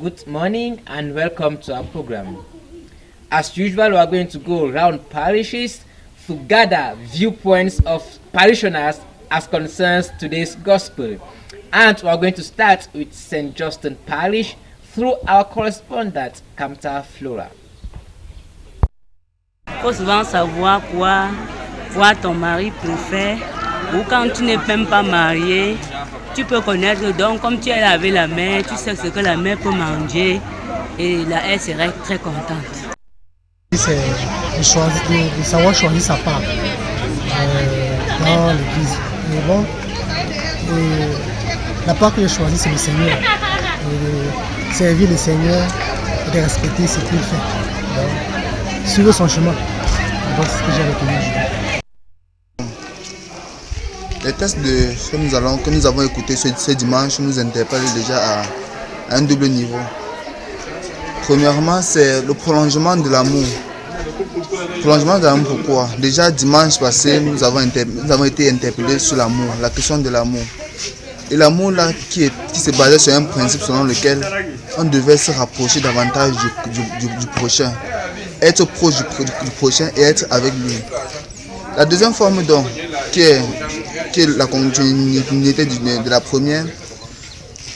good morning and welcome to our program. As usual, we are going to go around parishes to gather viewpoints of parishioners as concerns today's gospel. And we are going to start with St. Justin Parish through our correspondent, Kamta Flora. Il faut souvent savoir quoi ton mari préfère. Ou quand tu n'es même pas marié, tu peux connaître. Donc, comme tu es avec la mère, tu sais ce que la mère peut manger. Et là, elle serait très contente. C'est de savoir choisir sa part dans l'église. Mais bon, la part que j'ai choisie, c'est le Seigneur. Et de servir le Seigneur et de respecter ce qu'il fait. Donc, suivre son chemin. Donc, c'est ce que j'ai retenu aujourd'hui. Les textes que nous avons écoutés ce dimanche nous interpellent déjà à un double niveau. Premièrement, c'est le prolongement de l'amour. Prolongement de l'amour, pourquoi? Déjà dimanche passé, nous avons été interpellés sur l'amour, la question de l'amour. Et l'amour là qui se basait sur un principe selon lequel on devait se rapprocher davantage du prochain. Être proche du prochain et être avec lui. La deuxième forme donc, qui est la continuité de la première,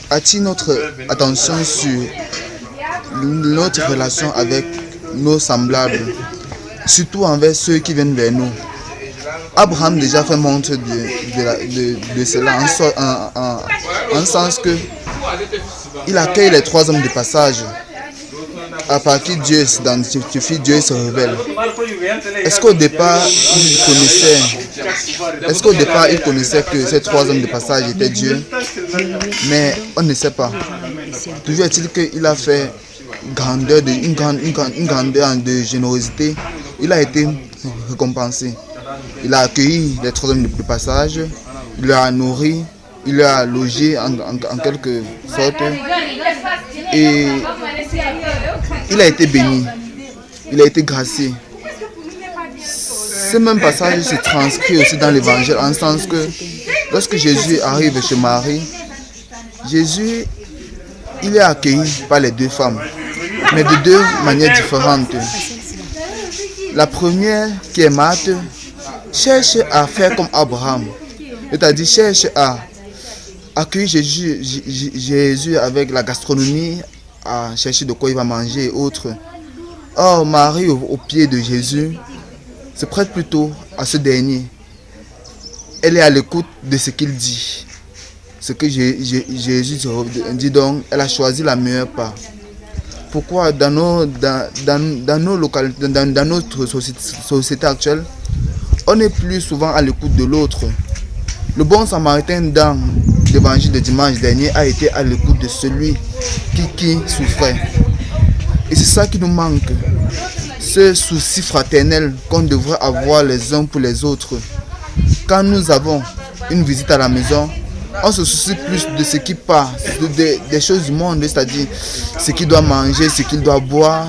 attire notre attention sur notre relation avec nos semblables, surtout envers ceux qui viennent vers nous. Abraham déjà fait montre de cela, en sens que il accueille les trois hommes de passage. À partir de Dieu s'identifie, Dieu se révèle. Est-ce qu'au départ, il connaissait que ces trois hommes de passage étaient Dieu? Mais on ne sait pas. Toujours est-il qu'il a fait une grandeur de générosité. Il a été récompensé. Il a accueilli les trois hommes de passage. Il les a nourris. Il les a logés en quelque sorte. Et il a été béni, il a été gracié. Ce même passage se transcrit aussi dans l'évangile, en sens que lorsque Jésus arrive chez Marie, Jésus, il est accueilli par les deux femmes, mais de deux manières différentes. La première, qui est Marthe, cherche à faire comme Abraham, c'est-à-dire cherche à accueillir Jésus avec la gastronomie, à chercher de quoi il va manger et autres. Or, Marie, au pied de Jésus, se prête plutôt à ce dernier. Elle est à l'écoute de ce qu'il dit. Ce que Jésus dit donc, elle a choisi la meilleure part. Pourquoi dans nos localités, dans notre société actuelle, on est plus souvent à l'écoute de l'autre. Le bon samaritain dans l'évangile de dimanche dernier a été à l'écoute de celui qui souffrait. Et c'est ça qui nous manque. Ce souci fraternel qu'on devrait avoir les uns pour les autres. Quand nous avons une visite à la maison, on se soucie plus de ce qui passe, des choses du monde, c'est-à-dire ce qu'il doit manger, ce qu'il doit boire,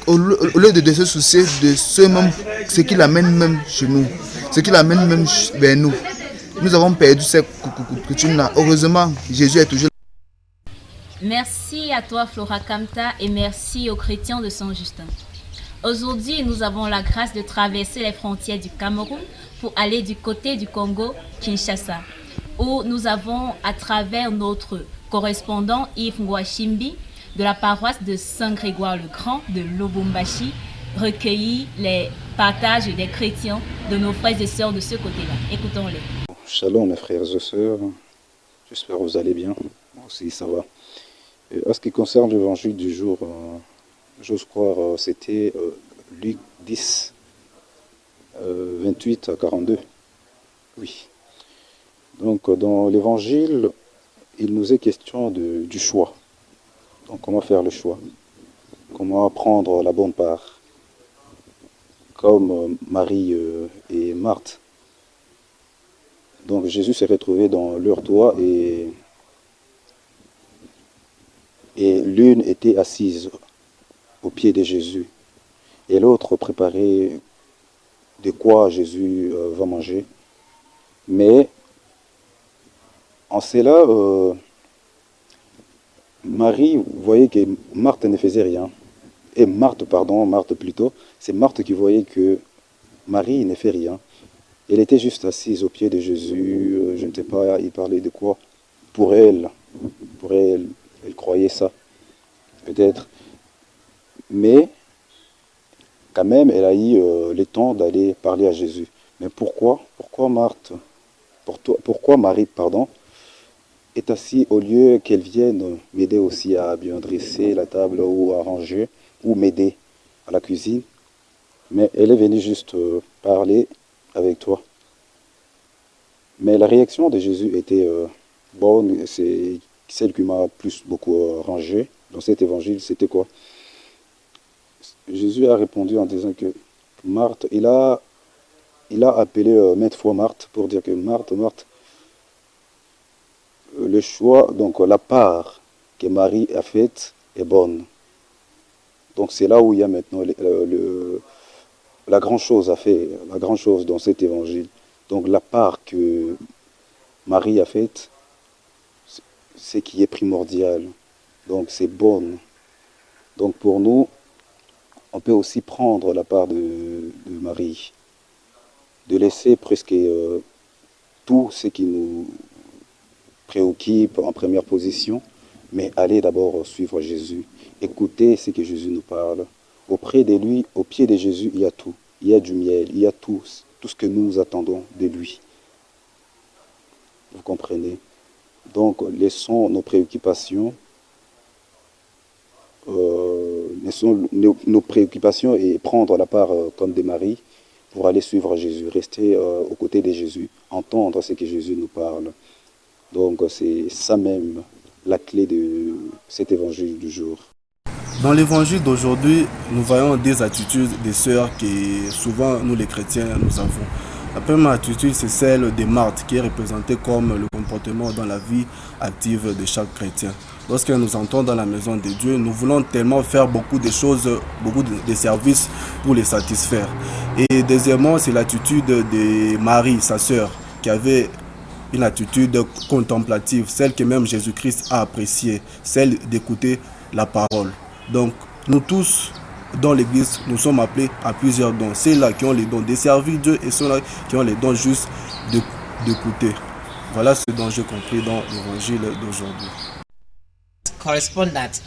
au lieu de se soucier de ce qu'il amène même chez nous, ce qu'il amène même vers nous. Nous avons perdu cette coutume-là. Heureusement, Jésus est toujours là. Merci à toi, Flora Kamta, et merci aux chrétiens de Saint-Justin. Aujourd'hui, nous avons la grâce de traverser les frontières du Cameroun pour aller du côté du Congo, Kinshasa, où nous avons, à travers notre correspondant Yves Ngwashimbi, de la paroisse de Saint-Grégoire-le-Grand de Lubumbashi, recueilli les partages des chrétiens de nos frères et sœurs de ce côté-là. Écoutons-les. Shalom mes frères et sœurs, j'espère que vous allez bien, moi aussi ça va. En ce qui concerne l'évangile du jour, j'ose croire c'était Luc 10, 28 à 42. Oui. Donc dans l'évangile, il nous est question du choix. Donc comment faire le choix? Comment prendre la bonne part? Comme Marie et Marthe. Donc Jésus s'est retrouvé dans leur toit et l'une était assise au pied de Jésus et l'autre préparait de quoi Jésus va manger. Mais en cela, Marie, vous voyez que Marthe ne faisait rien. Et Marthe plutôt, c'est Marthe qui voyait que Marie ne fait rien. Elle était juste assise au pied de Jésus, je ne sais pas, il parlait de quoi. Pour elle, elle croyait ça, peut-être. Mais quand même, elle a eu le temps d'aller parler à Jésus. Mais pourquoi Marie, est assise au lieu qu'elle vienne m'aider aussi à bien dresser la table ou à ranger ou m'aider à la cuisine. Mais elle est venue juste parler avec toi. Mais la réaction de Jésus était bonne, c'est celle qui m'a beaucoup rangé dans cet évangile. C'était quoi? Jésus a répondu en disant que Marthe, il a appelé maintes fois Marthe pour dire que Marthe, le choix, donc la part que Marie a faite est bonne. Donc c'est là où il y a maintenant la grande chose à faire, la grande chose dans cet évangile. Donc la part que Marie a faite, c'est qui est primordial. Donc c'est bonne. Donc pour nous, on peut aussi prendre la part de Marie, de laisser presque tout ce qui nous préoccupe en première position, mais aller d'abord suivre Jésus, écouter ce que Jésus nous parle. Auprès de lui, au pied de Jésus, il y a tout. Il y a du miel, il y a tout ce que nous attendons de lui. Vous comprenez? Donc, laissons nos préoccupations, et prendre la part comme des maris pour aller suivre Jésus, rester aux côtés de Jésus, entendre ce que Jésus nous parle. Donc, c'est ça même la clé de cet évangile du jour. Dans l'évangile d'aujourd'hui, nous voyons des attitudes des sœurs que souvent nous les chrétiens nous avons. La première attitude, c'est celle de Marthe, qui est représentée comme le comportement dans la vie active de chaque chrétien. Lorsque nous entrons dans la maison de Dieu, nous voulons tellement faire beaucoup de choses, beaucoup de services pour les satisfaire. Et deuxièmement, c'est l'attitude de Marie, sa sœur, qui avait une attitude contemplative, celle que même Jésus-Christ a appréciée, celle d'écouter la parole. Donc, nous tous, dans l'Église, nous sommes appelés à plusieurs dons. Ceux-là qui ont les dons de servir Dieu et ceux-là qui ont les dons juste d'écouter. Voilà ce dont j'ai compris dans l'évangile d'aujourd'hui. Correspondent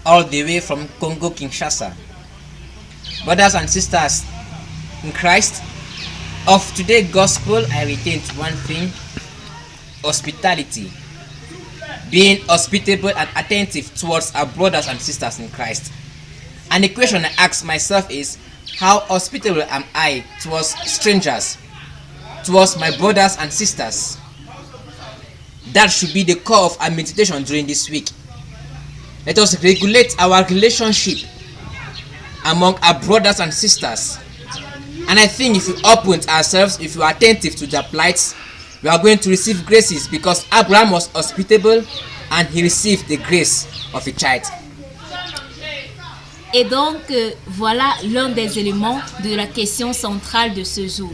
all the way from Congo, Kinshasa. Brothers and sisters in Christ, of today's gospel, I retain one thing: hospitality. Being hospitable and attentive towards our brothers and sisters in Christ. And the question I ask myself is, how hospitable am I towards strangers, towards my brothers and sisters? That should be the core of our meditation during this week. Let us regulate our relationship among our brothers and sisters. And I think if we open ourselves, if we are attentive to their plights, we are going to receive graces, because Abraham was hospitable and he received the grace of a child. Et donc, voilà l'un des éléments de la question centrale de ce jour.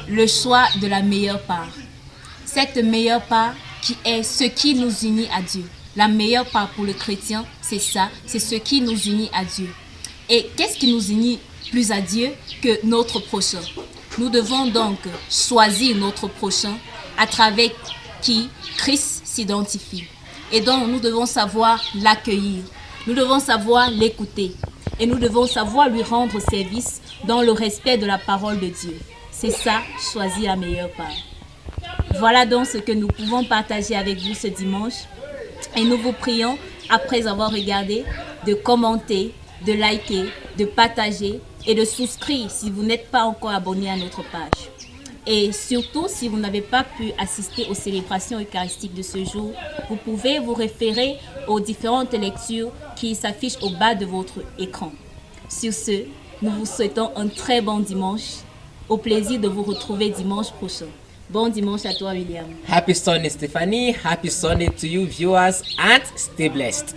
Le choix de la meilleure part. Cette meilleure part qui est ce qui nous unit à Dieu. La meilleure part pour le chrétien, c'est ça, c'est ce qui nous unit à Dieu. Et qu'est-ce qui nous unit plus à Dieu que notre prochain? Nous devons donc choisir notre prochain à travers qui Christ s'identifie. Et donc, nous devons savoir l'accueillir. Nous devons savoir l'écouter. Et nous devons savoir lui rendre service dans le respect de la parole de Dieu. C'est ça, choisir la meilleure part. Voilà donc ce que nous pouvons partager avec vous ce dimanche. Et nous vous prions, après avoir regardé, de commenter, de liker, de partager et de souscrire si vous n'êtes pas encore abonné à notre page. Et surtout, si vous n'avez pas pu assister aux célébrations eucharistiques de ce jour, vous pouvez vous référer aux différentes lectures qui s'affichent au bas de votre écran. Sur ce, nous vous souhaitons un très bon dimanche. Au plaisir de vous retrouver dimanche prochain. Bon dimanche à toi, William. Happy Sunday, Stephanie. Happy Sunday to you, viewers, and stay blessed.